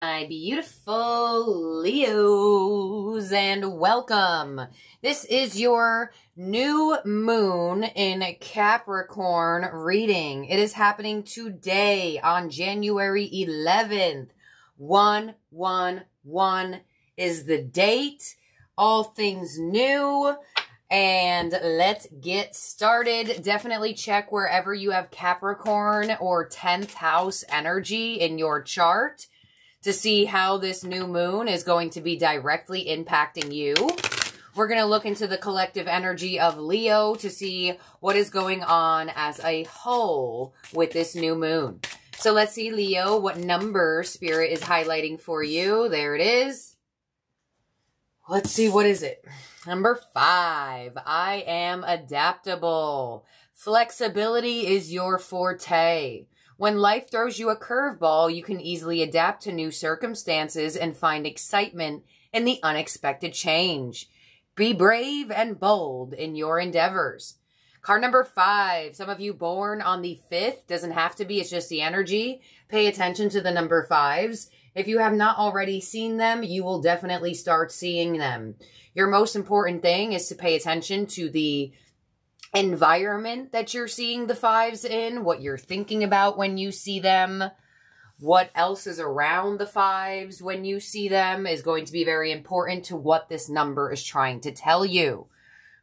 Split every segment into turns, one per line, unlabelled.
My beautiful Leos, and welcome. This is your new moon in Capricorn reading. It is happening today on January 11th. 111 is the date. All things new. And let's get started. Definitely check wherever you have Capricorn or 10th house energy in your chart to see how this new moon is going to be directly impacting you. We're going to look into the collective energy of Leo to see what is going on as a whole with this new moon. So let's see, Leo, what number Spirit is highlighting for you. There it is. Let's see, what is it? Number 5. I am adaptable. Flexibility is your forte. When life throws you a curveball, you can easily adapt to new circumstances and find excitement in the unexpected change. Be brave and bold in your endeavors. Card number 5. Some of you born on the 5th. Doesn't have to be. It's just the energy. Pay attention to the number 5s. If you have not already seen them, you will definitely start seeing them. Your most important thing is to pay attention to the environment that you're seeing the 5s in, what you're thinking about when you see them, what else is around the 5s when you see them is going to be very important to what this number is trying to tell you.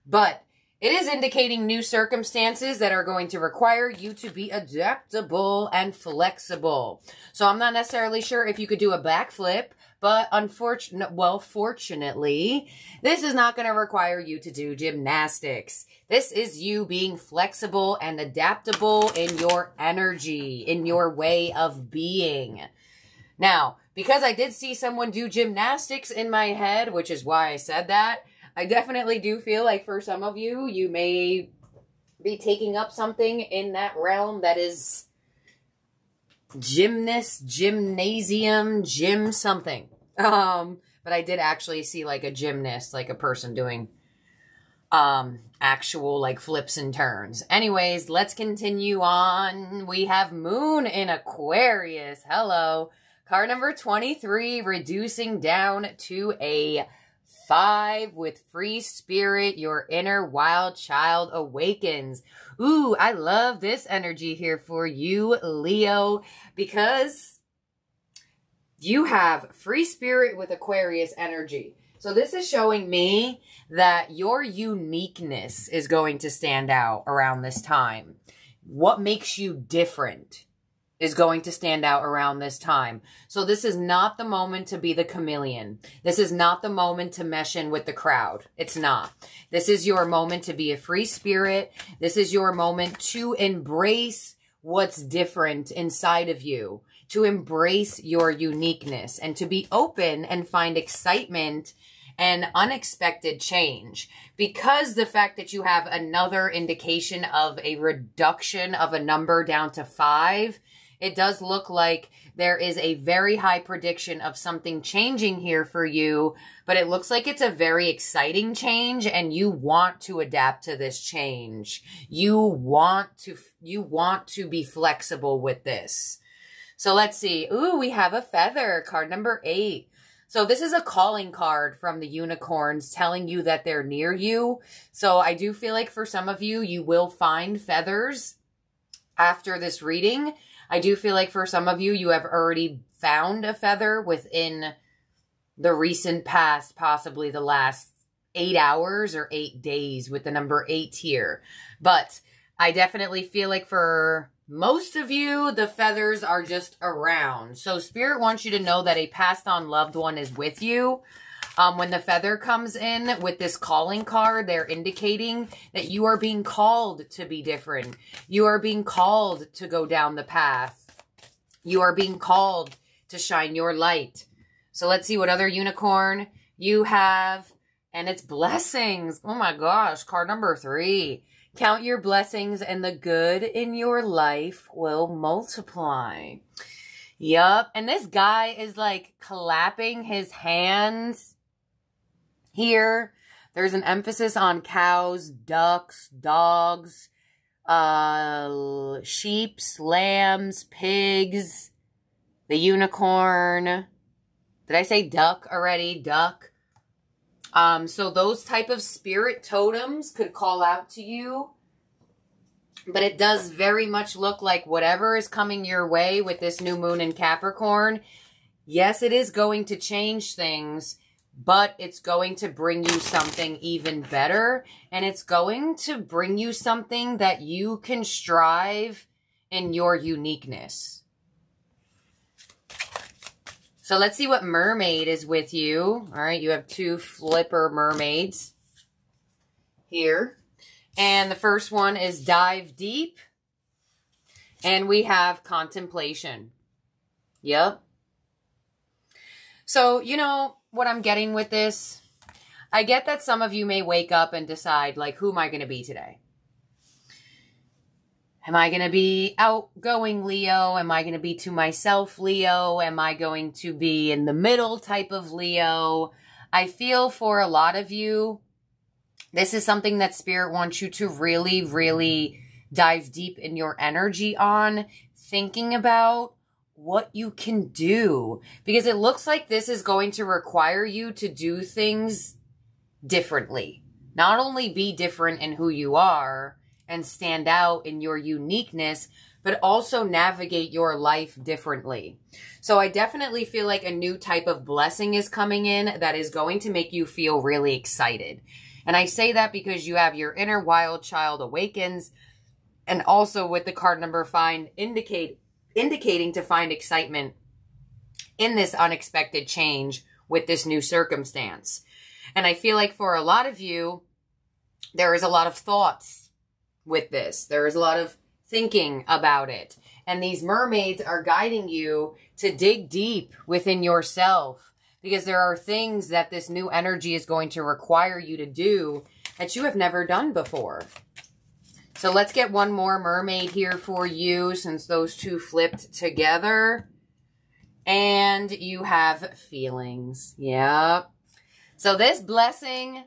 But it is indicating new circumstances that are going to require you to be adaptable and flexible. So I'm not necessarily sure if you could do a backflip, but fortunately, this is not going to require you to do gymnastics. This is you being flexible and adaptable in your energy, in your way of being. Now, because I did see someone do gymnastics in my head, which is why I said that, I definitely do feel like for some of you, you may be taking up something in that realm that is gymnast, gymnasium, gym something. But I did actually see like a gymnast, like a person doing actual like flips and turns. Anyways, let's continue on. We have Moon in Aquarius. Hello. Card number 23, reducing down to a 5 with free spirit. Your inner wild child awakens. Ooh, I love this energy here for you, Leo, because you have free spirit with Aquarius energy. So this is showing me that your uniqueness is going to stand out around this time. What makes you different is going to stand out around this time. So this is not the moment to be the chameleon. This is not the moment to mesh in with the crowd. It's not. This is your moment to be a free spirit. This is your moment to embrace what's different inside of you, to embrace your uniqueness, and to be open and find excitement and unexpected change. Because the fact that you have another indication of a reduction of a number down to 5, it does look like there is a very high prediction of something changing here for you, but it looks like it's a very exciting change and you want to adapt to this change. You want to be flexible with this. So let's see. Ooh, we have a feather, card number 8. So this is a calling card from the unicorns telling you that they're near you. So I do feel like for some of you, you will find feathers after this reading. I do feel like for some of you, you have already found a feather within the recent past, possibly the last 8 hours or 8 days with the number 8 here. But I definitely feel like for most of you, the feathers are just around. So Spirit wants you to know that a passed on loved one is with you. When the feather comes in with this calling card, they're indicating that you are being called to be different. You are being called to go down the path. You are being called to shine your light. So let's see what other unicorn you have. And it's blessings. Oh my gosh, card number 3. Count your blessings and the good in your life will multiply. Yup. And this guy is like clapping his hands here. There's an emphasis on cows, ducks, dogs, sheep, lambs, pigs, the unicorn. Did I say duck already? Duck. So those type of spirit totems could call out to you. But it does very much look like whatever is coming your way with this new moon in Capricorn, yes, it is going to change things, but it's going to bring you something even better. And it's going to bring you something that you can strive in your uniqueness. So let's see what mermaid is with you. All right, you have 2 flipper mermaids here. And the first one is dive deep. And we have contemplation. Yep. So, you know what I'm getting with this? I get that some of you may wake up and decide, like, who am I going to be today? Am I going to be outgoing Leo? Am I going to be to myself Leo? Am I going to be in the middle type of Leo? I feel for a lot of you, this is something that Spirit wants you to really, really dive deep in your energy on, thinking about what you can do. Because it looks like this is going to require you to do things differently. Not only be different in who you are and stand out in your uniqueness, but also navigate your life differently. So I definitely feel like a new type of blessing is coming in that is going to make you feel really excited. And I say that because you have your inner wild child awakens, and also with the card number 5 indicating to find excitement in this unexpected change with this new circumstance. And I feel like for a lot of you, there is a lot of thoughts with this. There is a lot of thinking about it. And these mermaids are guiding you to dig deep within yourself, because there are things that this new energy is going to require you to do that you have never done before. So let's get one more mermaid here for you, since those 2 flipped together. And you have feelings. Yep. So this blessing,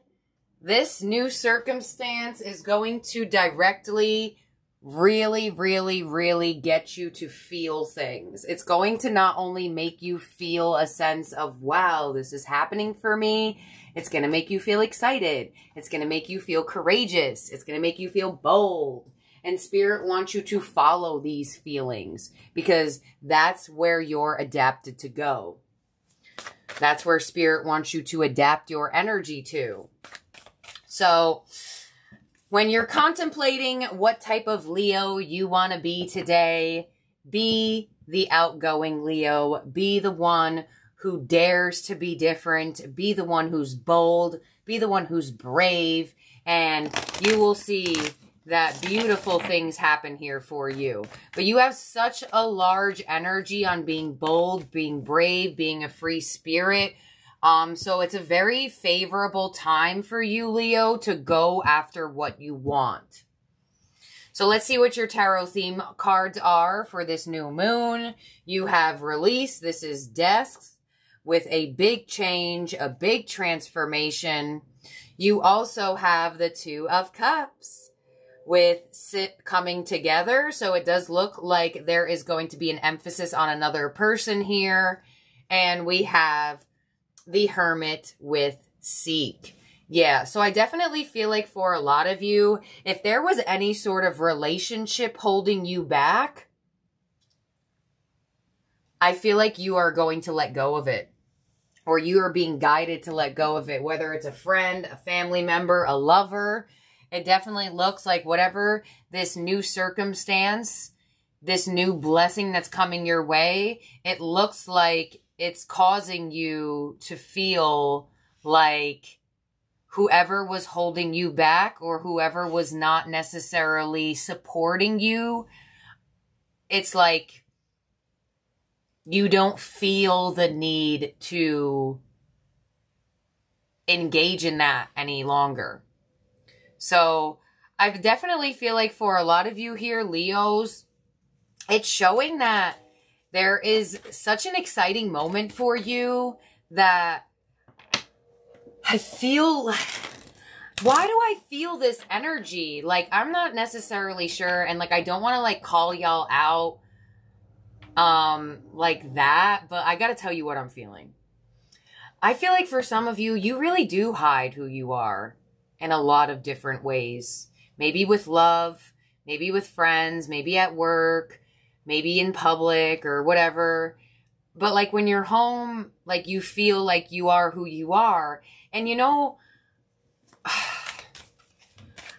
this new circumstance is going to directly, really, really, really get you to feel things. It's going to not only make you feel a sense of, wow, this is happening for me. It's going to make you feel excited. It's going to make you feel courageous. It's going to make you feel bold. And Spirit wants you to follow these feelings, because that's where you're adapted to go. That's where Spirit wants you to adapt your energy to. So when you're contemplating what type of Leo you want to be today, be the outgoing Leo. Be the one who dares to be different. Be the one who's bold. Be the one who's brave. And you will see that beautiful things happen here for you. But you have such a large energy on being bold, being brave, being a free spirit. So it's a very favorable time for you, Leo, to go after what you want. So let's see what your tarot theme cards are for this new moon. You have release. This is death with a big change, a big transformation. You also have the 2 of Cups with coming together. So it does look like there is going to be an emphasis on another person here. And we have the Hermit with seek. Yeah, so I definitely feel like for a lot of you, if there was any sort of relationship holding you back, I feel like you are going to let go of it. Or you are being guided to let go of it. Whether it's a friend, a family member, a lover. It definitely looks like whatever this new circumstance, this new blessing that's coming your way, it looks like it's causing you to feel like whoever was holding you back or whoever was not necessarily supporting you, it's like you don't feel the need to engage in that any longer. So I definitely feel like for a lot of you here, Leos, it's showing that there is such an exciting moment for you that I feel, why do I feel this energy? Like, I'm not necessarily sure. And like, I don't want to like call y'all out like that, but I got to tell you what I'm feeling. I feel like for some of you, you really do hide who you are in a lot of different ways. Maybe with love, maybe with friends, maybe at work, maybe in public or whatever. But like when you're home, like you feel like you are who you are. And you know,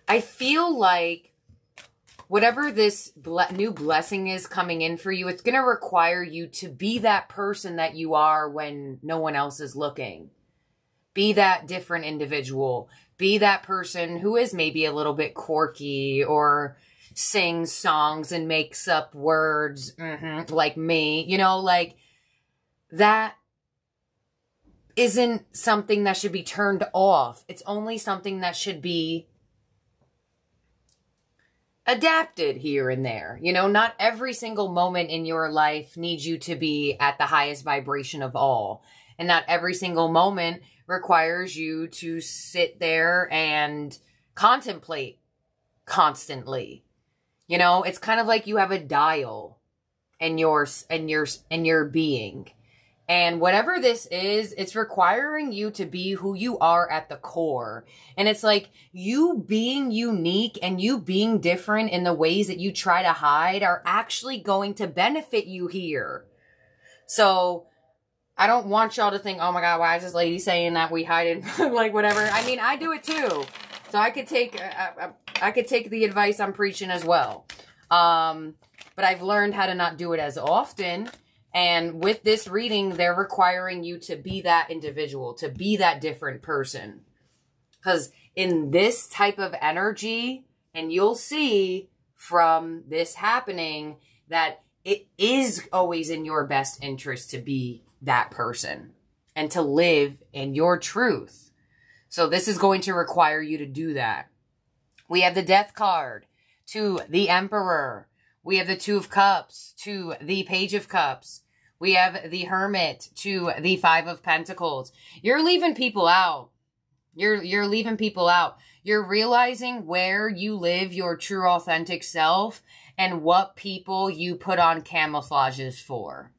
I feel like whatever this new blessing is coming in for you, it's going to require you to be that person that you are when no one else is looking. Be that different individual. Be that person who is maybe a little bit quirky or sings songs and makes up words like me. You know, like that isn't something that should be turned off. It's only something that should be adapted here and there. You know, not every single moment in your life needs you to be at the highest vibration of all. And not every single moment requires you to sit there and contemplate constantly. You know, it's kind of like you have a dial in your being. And whatever this is, it's requiring you to be who you are at the core. And it's like you being unique and you being different in the ways that you try to hide are actually going to benefit you here. So I don't want y'all to think, oh my God, why is this lady saying that we hide it? Like whatever. I mean, I do it too. So I could take the advice I'm preaching as well. But I've learned how to not do it as often. And with this reading, they're requiring you to be that individual, to be that different person. Because in this type of energy, and you'll see from this happening that it is always in your best interest to be that person and to live in your truth. So this is going to require you to do that. We have the Death card to the Emperor. We have the Two of Cups to the Page of Cups. We have the Hermit to the Five of Pentacles. You're leaving people out. You're leaving people out. You're realizing where you live your true authentic self and what people you put on camouflages for.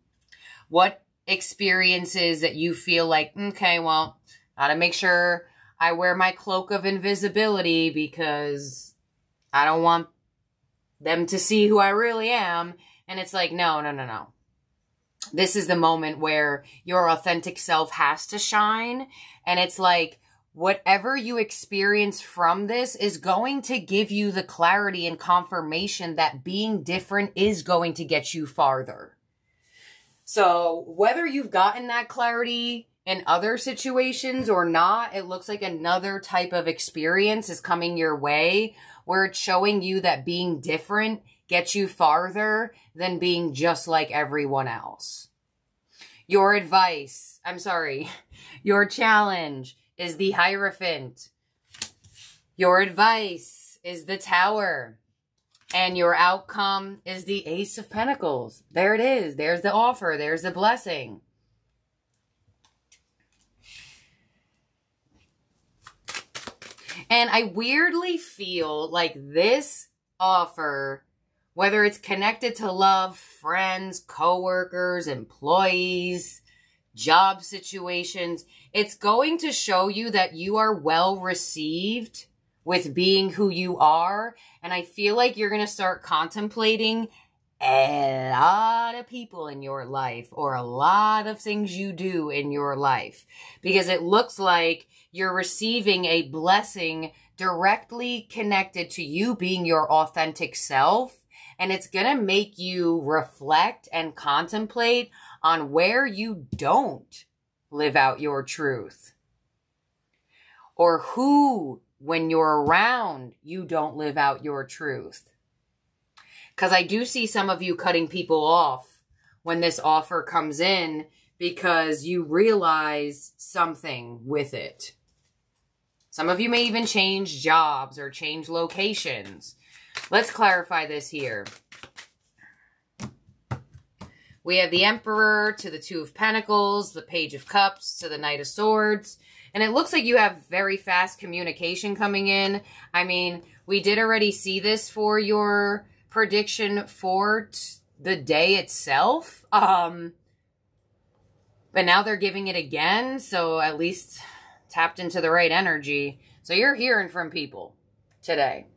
What experiences that you feel like, okay, well, gotta make sure I wear my cloak of invisibility because I don't want them to see who I really am. And it's like, no. This is the moment where your authentic self has to shine. And it's like, whatever you experience from this is going to give you the clarity and confirmation that being different is going to get you farther. So whether you've gotten that clarity in other situations or not, it looks like another type of experience is coming your way where it's showing you that being different gets you farther than being just like everyone else. Your challenge is the Hierophant. Your advice is the Tower. And your outcome is the Ace of Pentacles. There it is. There's the offer. There's the blessing. And I weirdly feel like this offer, whether it's connected to love, friends, coworkers, employees, job situations, it's going to show you that you are well received with being who you are. And I feel like you're going to start contemplating a lot of people in your life or a lot of things you do in your life, because it looks like you're receiving a blessing directly connected to you being your authentic self. And it's going to make you reflect and contemplate on where you don't live out your truth, or who, when you're around, you don't live out your truth. Because I do see some of you cutting people off when this offer comes in because you realize something with it. Some of you may even change jobs or change locations. Let's clarify this here. We have the Emperor to the Two of Pentacles, the Page of Cups to the Knight of Swords. And it looks like you have very fast communication coming in. I mean, we did already see this for your prediction for the day itself. But now they're giving it again, so at least tapped into the right energy. So you're hearing from people today.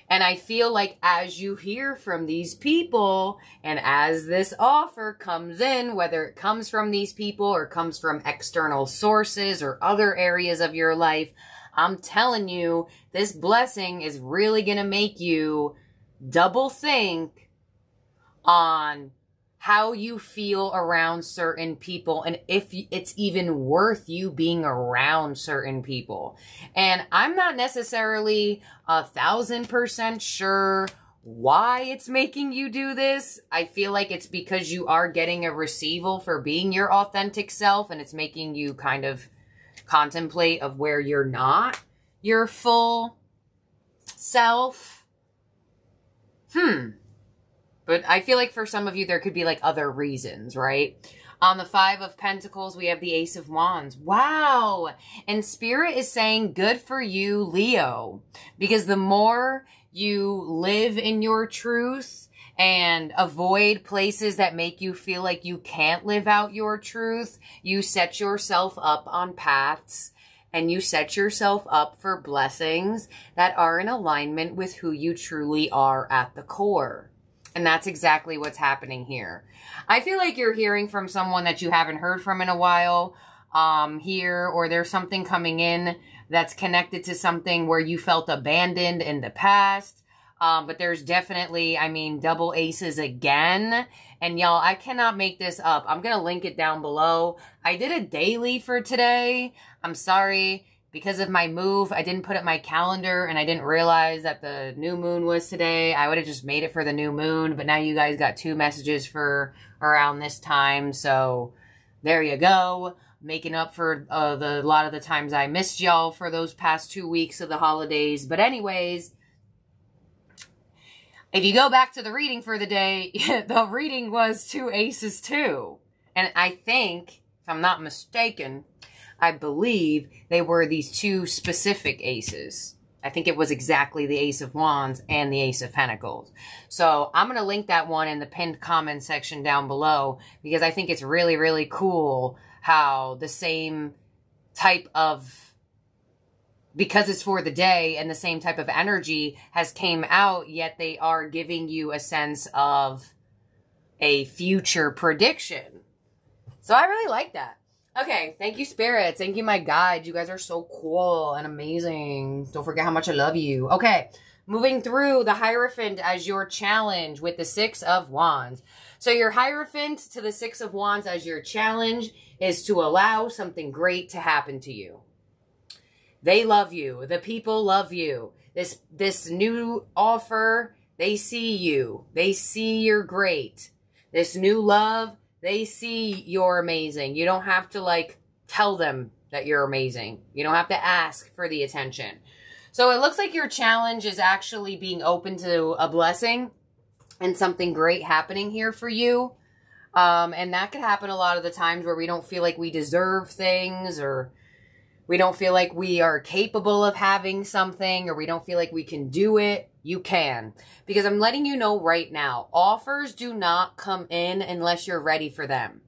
And I feel like as you hear from these people and as this offer comes in, whether it comes from these people or comes from external sources or other areas of your life, I'm telling you, this blessing is really going to make you double think on how you feel around certain people and if it's even worth you being around certain people. And I'm not necessarily 1,000% sure why it's making you do this. I feel like it's because you are getting a receival for being your authentic self, and it's making you kind of contemplate of where you're not your full self. But I feel like for some of you, there could be like other reasons, right? On the 5 of Pentacles, we have the Ace of Wands. Wow. And Spirit is saying good for you, Leo. Because the more you live in your truth and avoid places that make you feel like you can't live out your truth, you set yourself up on paths and you set yourself up for blessings that are in alignment with who you truly are at the core. And that's exactly what's happening here. I feel like you're hearing from someone that you haven't heard from in a while here, or there's something coming in that's connected to something where you felt abandoned in the past. But there's definitely, I mean, double aces again. And y'all, I cannot make this up. I'm going to link it down below. I did a daily for today. I'm sorry. Because of my move, I didn't put up my calendar and I didn't realize that the new moon was today. I would have just made it for the new moon, but now you guys got 2 messages for around this time. So there you go. Making up for a lot of the times I missed y'all for those past 2 weeks of the holidays. But anyways, if you go back to the reading for the day, the reading was 2 aces too. And I think, if I'm not mistaken, I believe they were these 2 specific aces. I think it was exactly the Ace of Wands and the Ace of Pentacles. So I'm going to link that one in the pinned comment section down below because I think it's really, really cool how the same type of, because it's for the day and the same type of energy has came out, yet they are giving you a sense of a future prediction. So I really like that. Okay, thank you, Spirits. Thank you, my guides. You guys are so cool and amazing. Don't forget how much I love you. Okay, moving through the Hierophant as your challenge with the 6 of Wands. So your Hierophant to the 6 of Wands as your challenge is to allow something great to happen to you. They love you. The people love you. This new offer, they see you. They see you're great. This new love, they see you're amazing. You don't have to like tell them that you're amazing. You don't have to ask for the attention. So it looks like your challenge is actually being open to a blessing and something great happening here for you. And that could happen a lot of the times where we don't feel like we deserve things, or we don't feel like we are capable of having something, or we don't feel like we can do it. You can. Because I'm letting you know right now, offers do not come in unless you're ready for them.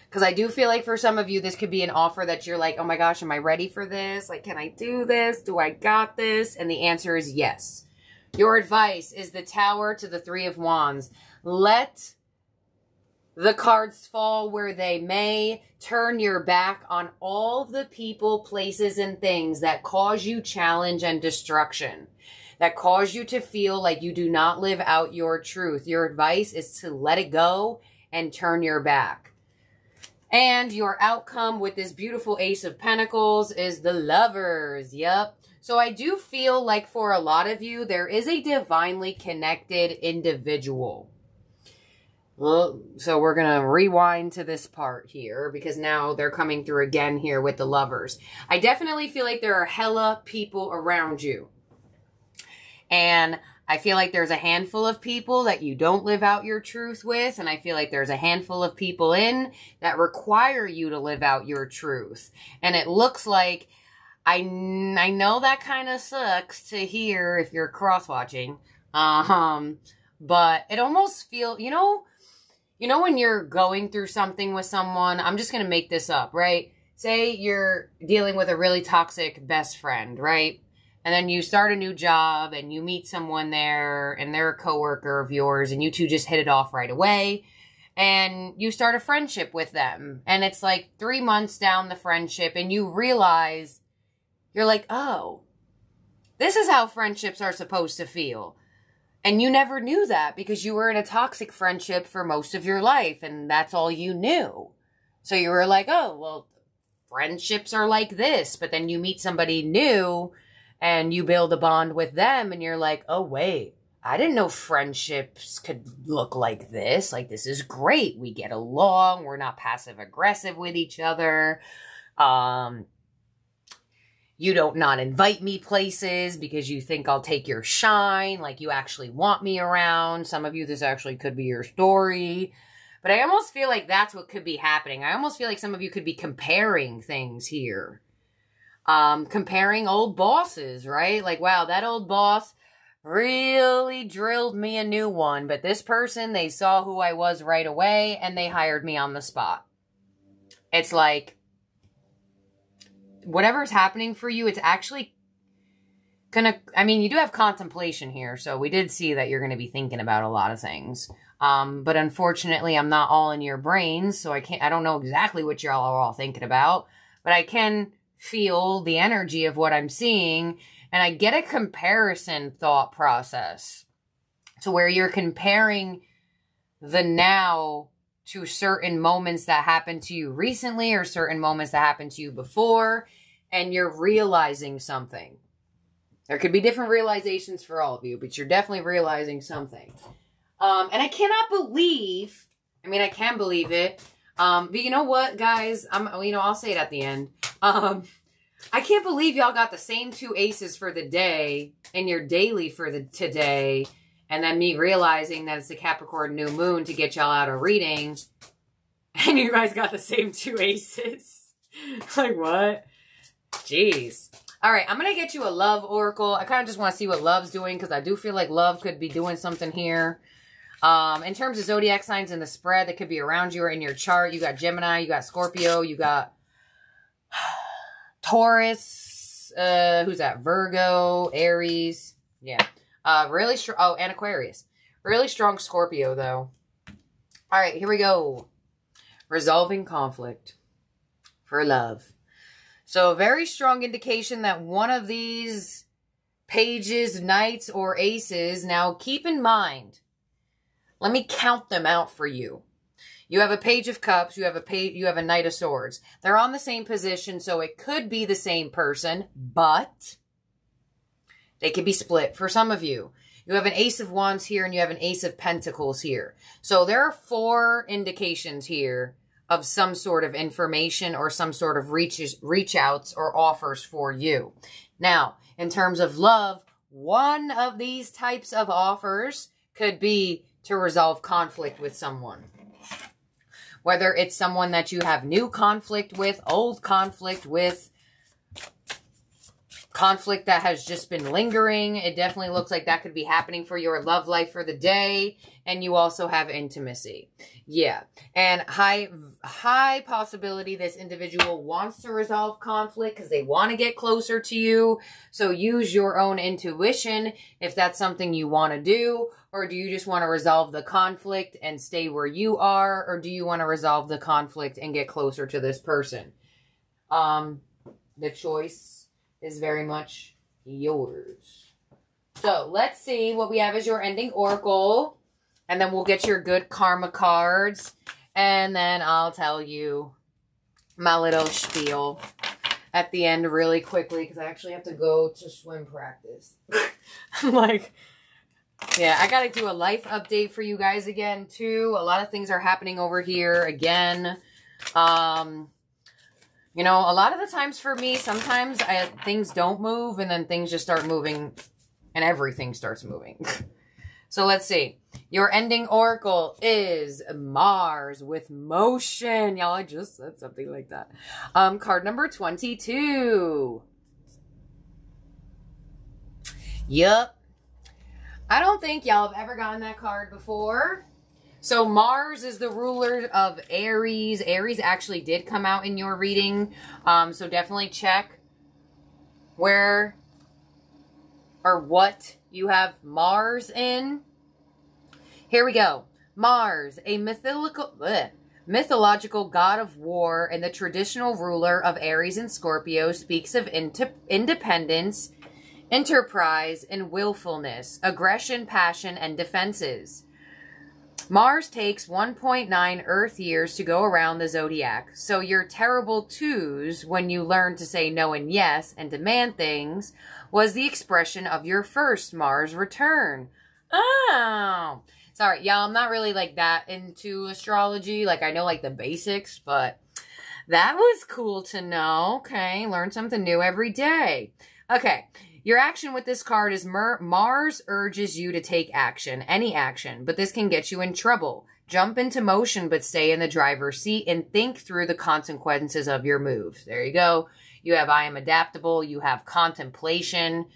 Because I do feel like for some of you, this could be an offer that you're like, oh my gosh, am I ready for this? Like, can I do this? Do I got this? And the answer is yes. Your advice is the Tower to the 3 of Wands. Let the cards fall where they may. Turn your back on all the people, places, and things that cause you challenge and destruction, that cause you to feel like you do not live out your truth. Your advice is to let it go and turn your back. And your outcome with this beautiful Ace of Pentacles is the Lovers. Yep. So I do feel like for a lot of you, there is a divinely connected individual. Well, so we're going to rewind to this part here because now they're coming through again here with the Lovers. I definitely feel like there are hella people around you. And I feel like there's a handful of people that you don't live out your truth with. And I feel like there's a handful of people in that require you to live out your truth. And it looks like, I know that kind of sucks to hear if you're cross-watching. But it almost feels, you know, you know, when you're going through something with someone, I'm just going to make this up, right? Say you're dealing with a really toxic best friend, right? And then you start a new job and you meet someone there and they're a coworker of yours and you two just hit it off right away. And you start a friendship with them. And it's like 3 months down the friendship and you realize, you're like, oh, this is how friendships are supposed to feel. And you never knew that because you were in a toxic friendship for most of your life and that's all you knew. So you were like, oh, well, friendships are like this. But then you meet somebody new and you build a bond with them and you're like, oh, wait, I didn't know friendships could look like this. Like, this is great. We get along. We're not passive aggressive with each other. You don't not invite me places because you think I'll take your shine. Like, you actually want me around. Some of you, this actually could be your story. But I almost feel like that's what could be happening. I almost feel like some of you could be comparing things here. Comparing old bosses, right? Like, wow, that old boss really drilled me a new one. But this person, they saw who I was right away and they hired me on the spot. It's like, whatever's happening for you, it's actually gonna, I mean, you do have contemplation here, so we did see that you're gonna be thinking about a lot of things. But unfortunately, I'm not all in your brains, so I don't know exactly what y'all are all thinking about, but I can feel the energy of what I'm seeing, and I get a comparison thought process to where you're comparing the now to certain moments that happened to you recently or certain moments that happened to you before, and you're realizing something. There could be different realizations for all of you, but you're definitely realizing something. And I cannot believe, I mean, I can believe it, but you know what, guys? I'll say it at the end. I can't believe y'all got the same 2 aces for the day and your daily for the today. And then me realizing that it's the Capricorn new moon to get y'all out of reading. And you guys got the same 2 aces. Like, what? Jeez. All right, I'm going to get you a love oracle. I kind of just want to see what love's doing because I do feel like love could be doing something here. In terms of zodiac signs in the spread that could be around you or in your chart, you got Gemini, you got Scorpio, you got Taurus, who's that? Virgo, Aries. Yeah. Really strong. Oh, and Aquarius. Really strong Scorpio, though. All right, here we go. Resolving conflict for love. So, a very strong indication that one of these pages, knights, or aces. Now, keep in mind, let me count them out for you. You have a page of cups. You have a knight of swords. They're on the same position, so it could be the same person, but they could be split for some of you. You have an ace of wands here and you have an ace of pentacles here. So there are 4 indications here of some sort of information or some sort of reach outs or offers for you. Now, in terms of love, one of these types of offers could be to resolve conflict with someone. Whether it's someone that you have new conflict with, old conflict with, conflict that has just been lingering. It definitely looks like that could be happening for your love life for the day. And you also have intimacy. Yeah. And high possibility this individual wants to resolve conflict because they want to get closer to you. So use your own intuition if that's something you want to do. Or do you just want to resolve the conflict and stay where you are? Or do you want to resolve the conflict and get closer to this person? The choice is very much yours. So let's see what we have as your ending oracle. And then we'll get your good karma cards. And then I'll tell you my little spiel at the end really quickly. Because I actually have to go to swim practice. Like, yeah, I got to do a life update for you guys again, too. A lot of things are happening over here again. You know, a lot of the times for me, sometimes things don't move. And then things just start moving. And everything starts moving. So let's see. Your ending oracle is Mars with motion. Y'all, I just said something like that. Card number 22. Yup. I don't think y'all have ever gotten that card before. So Mars is the ruler of Aries. Aries actually did come out in your reading. So definitely check where or what you have Mars in. Here we go. Mars, a mythological god of war and the traditional ruler of Aries and Scorpio, speaks of independence, enterprise, and willfulness, aggression, passion, and defenses. Mars takes 1.9 Earth years to go around the zodiac, so your terrible twos when you learn to say no and yes and demand things was the expression of your first Mars return. Oh, sorry, y'all, I'm not really like that into astrology. Like, I know like the basics, but that was cool to know. Okay, learn something new every day. Okay. Your action with this card is Mars urges you to take action, any action, but this can get you in trouble. Jump into motion, but stay in the driver's seat and think through the consequences of your moves. There you go. You have I am adaptable. You have contemplation.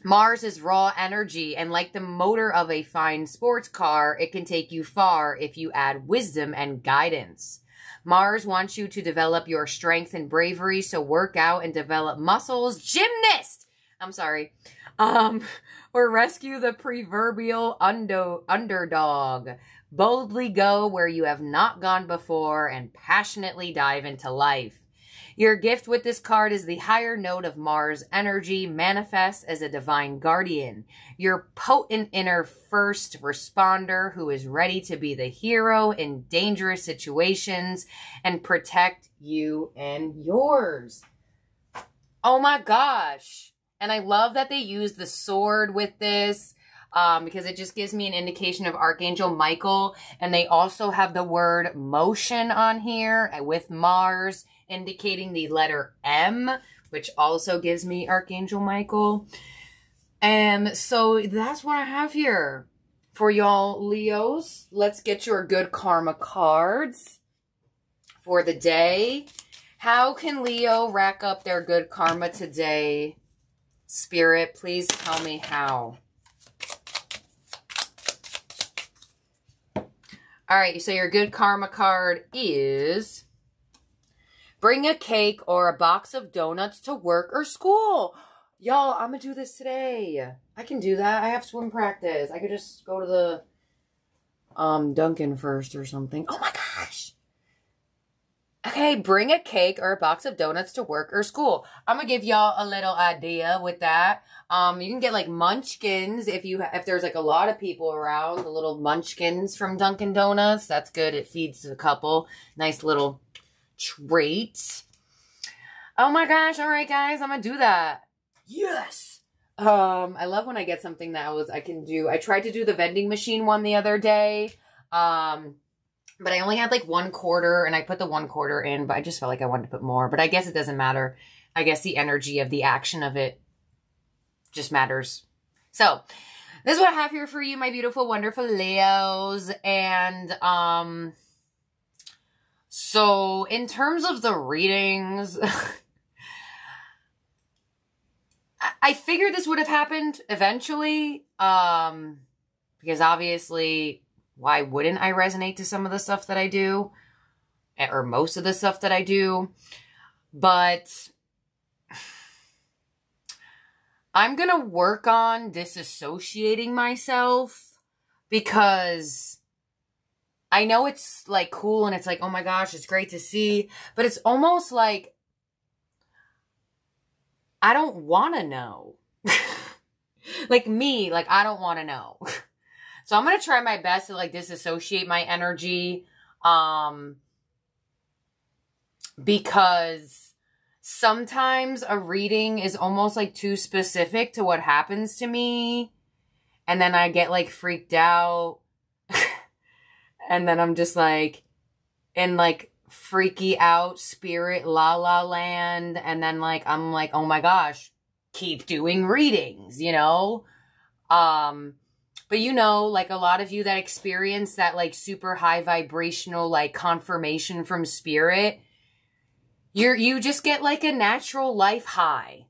Mars is raw energy, and like the motor of a fine sports car, it can take you far if you add wisdom and guidance. Mars wants you to develop your strength and bravery, so work out and develop muscles. Gymnast! I'm sorry. Or rescue the proverbial underdog. Boldly go where you have not gone before and passionately dive into life. Your gift with this card is the higher note of Mars energy, manifests as a divine guardian. Your potent inner first responder who is ready to be the hero in dangerous situations and protect you and yours. Oh my gosh. And I love that they use the sword with this because it just gives me an indication of Archangel Michael. And they also have the word motion on here with Mars, indicating the letter M, which also gives me Archangel Michael. And so that's what I have here for y'all Leos. Let's get your good karma cards for the day. How can Leo rack up their good karma today? Spirit, please tell me how. All right, so your good karma card is bring a cake or a box of donuts to work or school. Y'all, I'm going to do this today. I can do that. I have swim practice. I could just go to the Dunkin' first or something. Oh my gosh. Okay, bring a cake or a box of donuts to work or school. I'm going to give y'all a little idea with that. You can get like munchkins if there's like a lot of people around, the little munchkins from Dunkin' Donuts. That's good. It feeds a couple. Nice little treats. Oh my gosh. All right, guys. I'm going to do that. Yes. I love when I get something that I can do. I tried to do the vending machine one the other day. But I only had like 1/4 and I put the 1/4 in, but I just felt like I wanted to put more. But I guess it doesn't matter. I guess the energy of the action of it just matters. So this is what I have here for you, my beautiful, wonderful Leos. And so in terms of the readings, I figured this would have happened eventually. Because obviously, why wouldn't I resonate to some of the stuff that I do? Or most of the stuff that I do. But I'm going to work on disassociating myself. Because I know it's like cool and it's like, oh my gosh, it's great to see. But it's almost like I don't want to know. Like me, like I don't want to know. So I'm going to try my best to like disassociate my energy. Because sometimes a reading is almost like too specific to what happens to me. And then I get like freaked out. And then I'm just like in like freaky out spirit la la land. And then like, I'm like, oh my gosh, keep doing readings, you know? But you know, like a lot of you that experience that like super high vibrational like confirmation from spirit, you just get like a natural life high.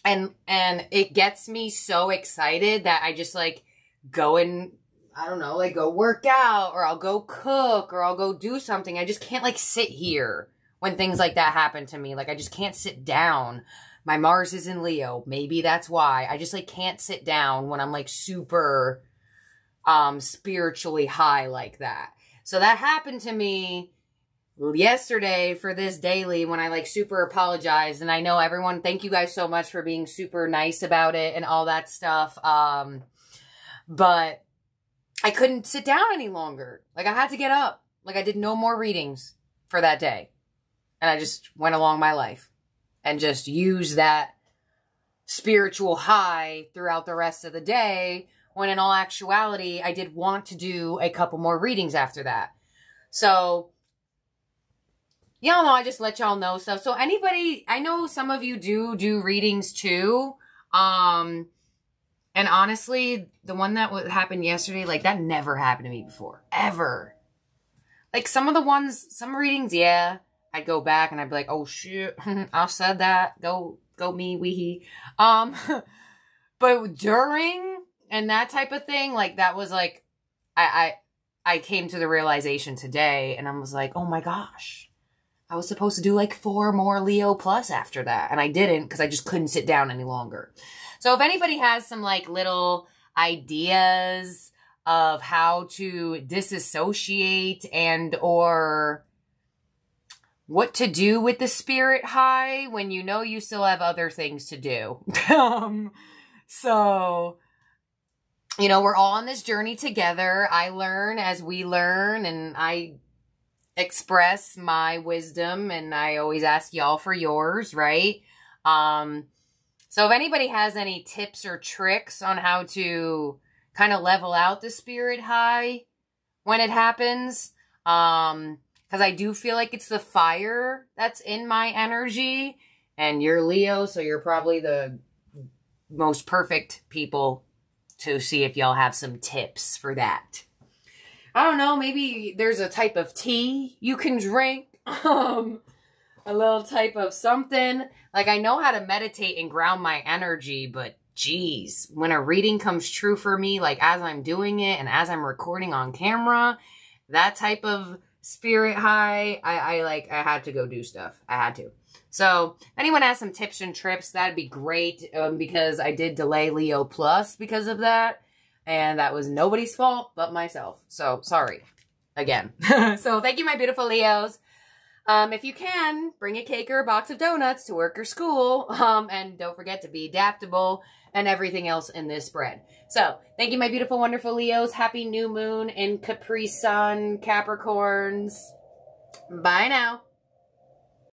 And it gets me so excited that I just like go and I don't know, like go work out, or I'll go cook, or I'll go do something. I just can't like sit here when things like that happen to me. Like I just can't sit down. My Mars is in Leo. Maybe that's why. I just like can't sit down when I'm like super spiritually high like that. So that happened to me yesterday for this daily when I like super apologized. And I know everyone, thank you guys so much for being super nice about it and all that stuff. But I couldn't sit down any longer. Like I had to get up. Like I did no more readings for that day. And I just went along my life and just used that spiritual high throughout the rest of the day, when in all actuality, I did want to do a couple more readings after that. So, y'all know, I just let y'all know stuff. So anybody, I know some of you do readings too. And honestly, the one that happened yesterday, like that never happened to me before, ever. Like some of the ones, some readings, yeah, I'd go back and I'd be like, oh shit, I said that, go me, wee he. But during and that type of thing, like that was like, I came to the realization today and I was like, oh my gosh, I was supposed to do like 4 more Leo plus after that. And I didn't because I just couldn't sit down any longer. So if anybody has some like little ideas of how to disassociate and or what to do with the spirit high when you know you still have other things to do. So, you know, we're all on this journey together. I learn as we learn, and I express my wisdom, and I always ask y'all for yours, right? So if anybody has any tips or tricks on how to kind of level out the spirit high when it happens, because I do feel like it's the fire that's in my energy, and you're Leo, so you're probably the most perfect people to see if y'all have some tips for that. I don't know, maybe there's a type of tea you can drink, a little type of something. Like I know how to meditate and ground my energy, but geez, when a reading comes true for me, like as I'm doing it and as I'm recording on camera, that type of spirit high, I had to go do stuff. I had to. So if anyone has some tips and trips, that'd be great, because I did delay Leo plus because of that. And that was nobody's fault but myself. So sorry again. So thank you, my beautiful Leos. If you can, bring a cake or a box of donuts to work or school. And don't forget to be adaptable and everything else in this spread. So thank you, my beautiful, wonderful Leos. Happy new moon in Capri Sun, Capricorns. Bye now.